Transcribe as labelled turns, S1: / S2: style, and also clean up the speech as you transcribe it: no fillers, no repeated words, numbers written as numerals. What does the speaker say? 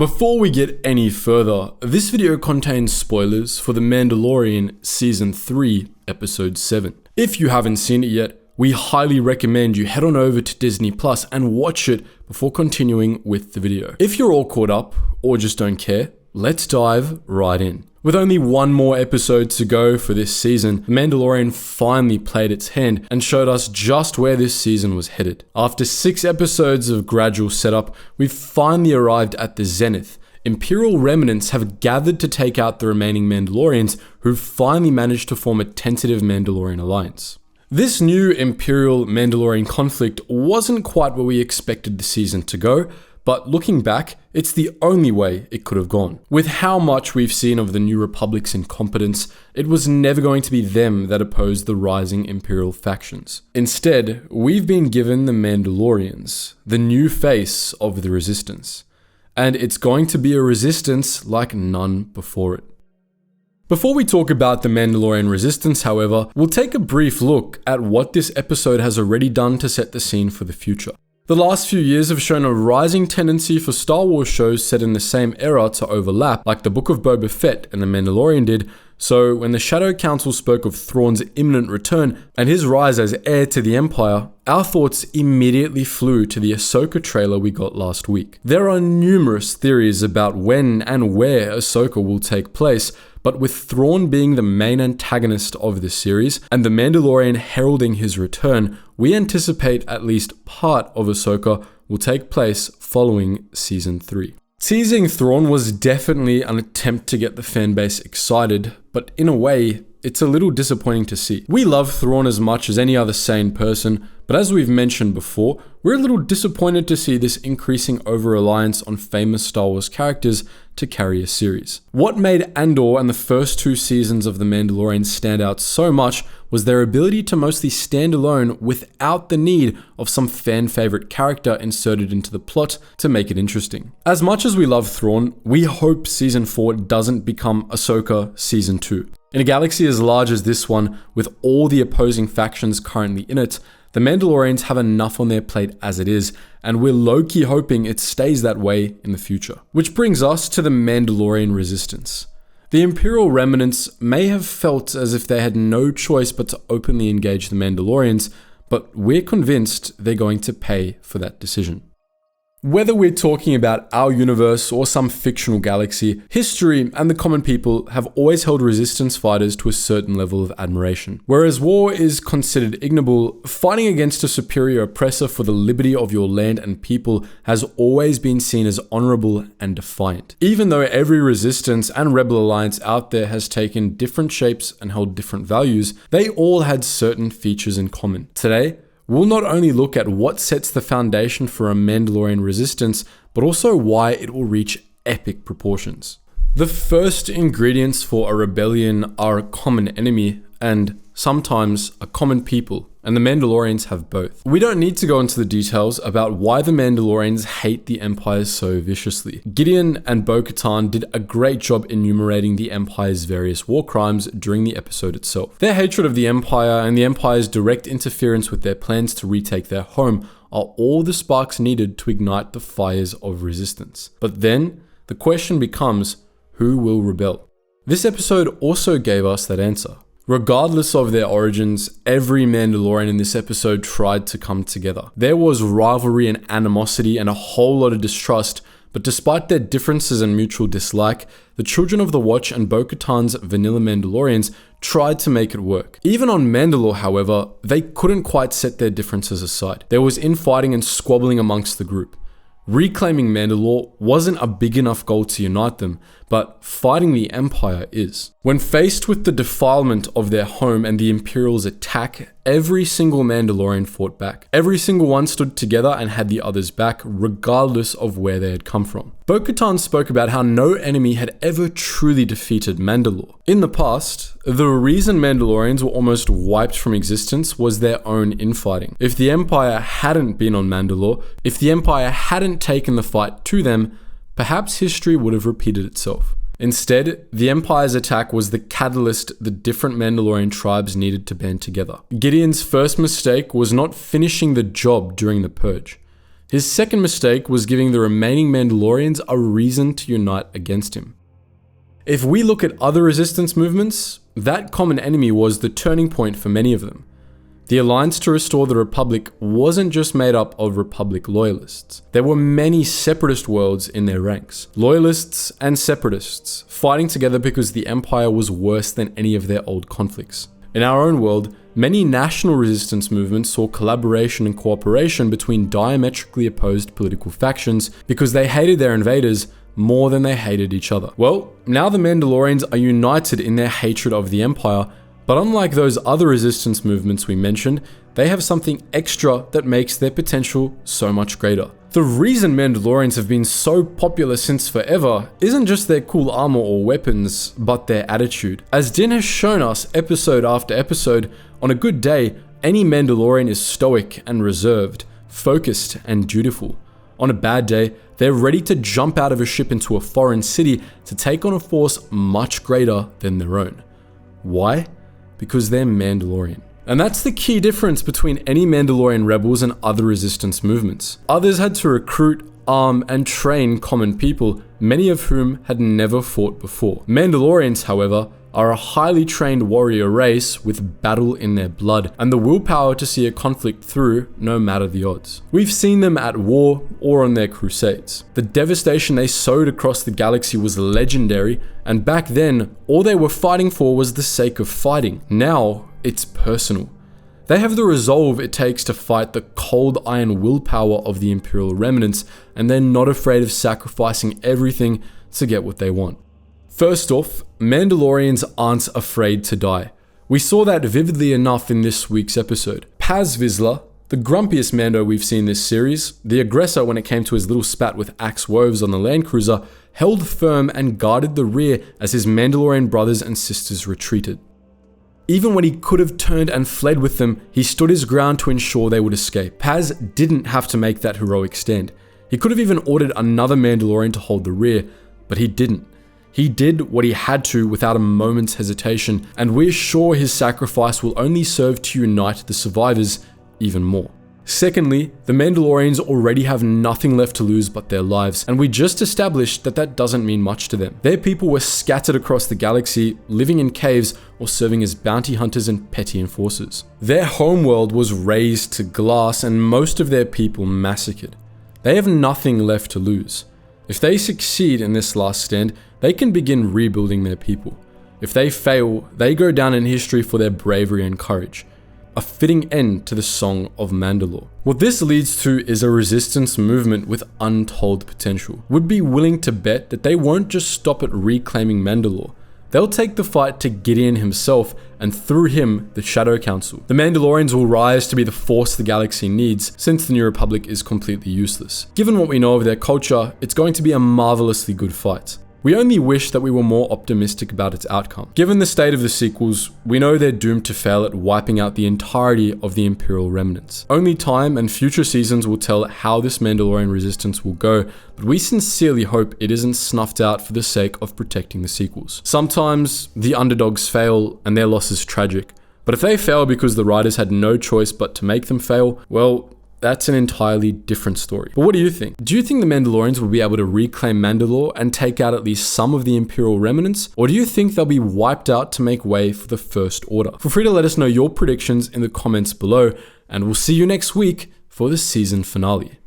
S1: Before we get any further, this video contains spoilers for The Mandalorian Season 3, Episode 7. If you haven't seen it yet, we highly recommend you head on over to Disney Plus and watch it before continuing with the video. If you're all caught up, or just don't care, let's dive right in. With only one more episode to go for this season, The Mandalorian finally played its hand and showed us just where this season was headed. After 6 episodes of gradual setup, we've finally arrived at the zenith. Imperial remnants have gathered to take out the remaining Mandalorians, who finally managed to form a tentative Mandalorian alliance. This new Imperial-Mandalorian conflict wasn't quite where we expected the season to go, but looking back, it's the only way it could have gone. With how much we've seen of the New Republic's incompetence, it was never going to be them that opposed the rising Imperial factions. Instead, we've been given the Mandalorians, the new face of the Resistance. And it's going to be a resistance like none before it. Before we talk about the Mandalorian resistance, however, we'll take a brief look at what this episode has already done to set the scene for the future. The last few years have shown a rising tendency for Star Wars shows set in the same era to overlap, like the Book of Boba Fett and The Mandalorian did, so when the Shadow Council spoke of Thrawn's imminent return and his rise as heir to the Empire, our thoughts immediately flew to the Ahsoka trailer we got last week. There are numerous theories about when and where Ahsoka will take place, but with Thrawn being the main antagonist of this series, and the Mandalorian heralding his return, we anticipate at least part of Ahsoka will take place following Season 3. Teasing Thrawn was definitely an attempt to get the fanbase excited, but in a way, it's a little disappointing to see. We love Thrawn as much as any other sane person, but as we've mentioned before, we're a little disappointed to see this increasing over-reliance on famous Star Wars characters to carry a series. What made Andor and the first 2 seasons of The Mandalorian stand out so much was their ability to mostly stand alone without the need of some fan-favorite character inserted into the plot to make it interesting. As much as we love Thrawn, we hope Season 4 doesn't become Ahsoka Season 2. In a galaxy as large as this one, with all the opposing factions currently in it, the Mandalorians have enough on their plate as it is, and we're low-key hoping it stays that way in the future. Which brings us to the Mandalorian resistance. The Imperial remnants may have felt as if they had no choice but to openly engage the Mandalorians, but we're convinced they're going to pay for that decision. Whether we're talking about our universe or some fictional galaxy, history and the common people have always held resistance fighters to a certain level of admiration. Whereas war is considered ignoble, fighting against a superior oppressor for the liberty of your land and people has always been seen as honorable and defiant. Even though every resistance and rebel alliance out there has taken different shapes and held different values, they all had certain features in common. Today, we'll not only look at what sets the foundation for a Mandalorian resistance, but also why it will reach epic proportions. The first ingredients for a rebellion are a common enemy and sometimes a common people, and the Mandalorians have both. We don't need to go into the details about why the Mandalorians hate the Empire so viciously. Gideon and Bo-Katan did a great job enumerating the Empire's various war crimes during the episode itself. Their hatred of the Empire and the Empire's direct interference with their plans to retake their home are all the sparks needed to ignite the fires of resistance. But then, the question becomes, who will rebel? This episode also gave us that answer. Regardless of their origins, every Mandalorian in this episode tried to come together. There was rivalry and animosity and a whole lot of distrust, but despite their differences and mutual dislike, the Children of the Watch and Bo-Katan's vanilla Mandalorians tried to make it work. Even on Mandalore, however, they couldn't quite set their differences aside. There was infighting and squabbling amongst the group. Reclaiming Mandalore wasn't a big enough goal to unite them, but fighting the Empire is. When faced with the defilement of their home and the Imperials' attack, every single Mandalorian fought back. Every single one stood together and had the others back, regardless of where they had come from. Bo-Katan spoke about how no enemy had ever truly defeated Mandalore. In the past, the reason Mandalorians were almost wiped from existence was their own infighting. If the Empire hadn't been on Mandalore, if the Empire hadn't taken the fight to them, perhaps history would have repeated itself. Instead, the Empire's attack was the catalyst the different Mandalorian tribes needed to band together. Gideon's first mistake was not finishing the job during the Purge. His second mistake was giving the remaining Mandalorians a reason to unite against him. If we look at other resistance movements, that common enemy was the turning point for many of them. The alliance to restore the Republic wasn't just made up of Republic loyalists. There were many separatist worlds in their ranks. Loyalists and separatists, fighting together because the Empire was worse than any of their old conflicts. In our own world, many national resistance movements saw collaboration and cooperation between diametrically opposed political factions because they hated their invaders more than they hated each other. Well, now the Mandalorians are united in their hatred of the Empire, but unlike those other resistance movements we mentioned, they have something extra that makes their potential so much greater. The reason Mandalorians have been so popular since forever isn't just their cool armor or weapons, but their attitude. As Din has shown us episode after episode, on a good day, any Mandalorian is stoic and reserved, focused and dutiful. On a bad day, they're ready to jump out of a ship into a foreign city to take on a force much greater than their own. Why? Because they're Mandalorian. And that's the key difference between any Mandalorian rebels and other resistance movements. Others had to recruit, arm, and train common people, many of whom had never fought before. Mandalorians, however, are a highly trained warrior race with battle in their blood and the willpower to see a conflict through no matter the odds. We've seen them at war or on their crusades. The devastation they sowed across the galaxy was legendary, and back then, all they were fighting for was the sake of fighting. Now, it's personal. They have the resolve it takes to fight the cold iron willpower of the Imperial remnants, and they're not afraid of sacrificing everything to get what they want. First off, Mandalorians aren't afraid to die. We saw that vividly enough in this week's episode. Paz Vizsla, the grumpiest Mando we've seen this series, the aggressor when it came to his little spat with Axe Woves on the land cruiser, held firm and guarded the rear as his Mandalorian brothers and sisters retreated. Even when he could have turned and fled with them, he stood his ground to ensure they would escape. Paz didn't have to make that heroic stand. He could have even ordered another Mandalorian to hold the rear, but he didn't. He did what he had to without a moment's hesitation, and we're sure his sacrifice will only serve to unite the survivors even more. Secondly, the Mandalorians already have nothing left to lose but their lives, and we just established that that doesn't mean much to them. Their people were scattered across the galaxy, living in caves or serving as bounty hunters and petty enforcers. Their homeworld was razed to glass and most of their people massacred. They have nothing left to lose. If they succeed in this last stand, they can begin rebuilding their people. If they fail, they go down in history for their bravery and courage. A fitting end to the Song of Mandalore. What this leads to is a resistance movement with untold potential. Would be willing to bet that they won't just stop at reclaiming Mandalore. They'll take the fight to Gideon himself, and through him, the Shadow Council. The Mandalorians will rise to be the force the galaxy needs, since the New Republic is completely useless. Given what we know of their culture, it's going to be a marvelously good fight. We only wish that we were more optimistic about its outcome. Given the state of the sequels, we know they're doomed to fail at wiping out the entirety of the Imperial remnants. Only time and future seasons will tell how this Mandalorian resistance will go, but we sincerely hope it isn't snuffed out for the sake of protecting the sequels. Sometimes, the underdogs fail and their loss is tragic, but if they fail because the writers had no choice but to make them fail, well, that's an entirely different story. But what do you think? Do you think the Mandalorians will be able to reclaim Mandalore and take out at least some of the Imperial remnants? Or do you think they'll be wiped out to make way for the First Order? Feel free to let us know your predictions in the comments below, and we'll see you next week for the season finale.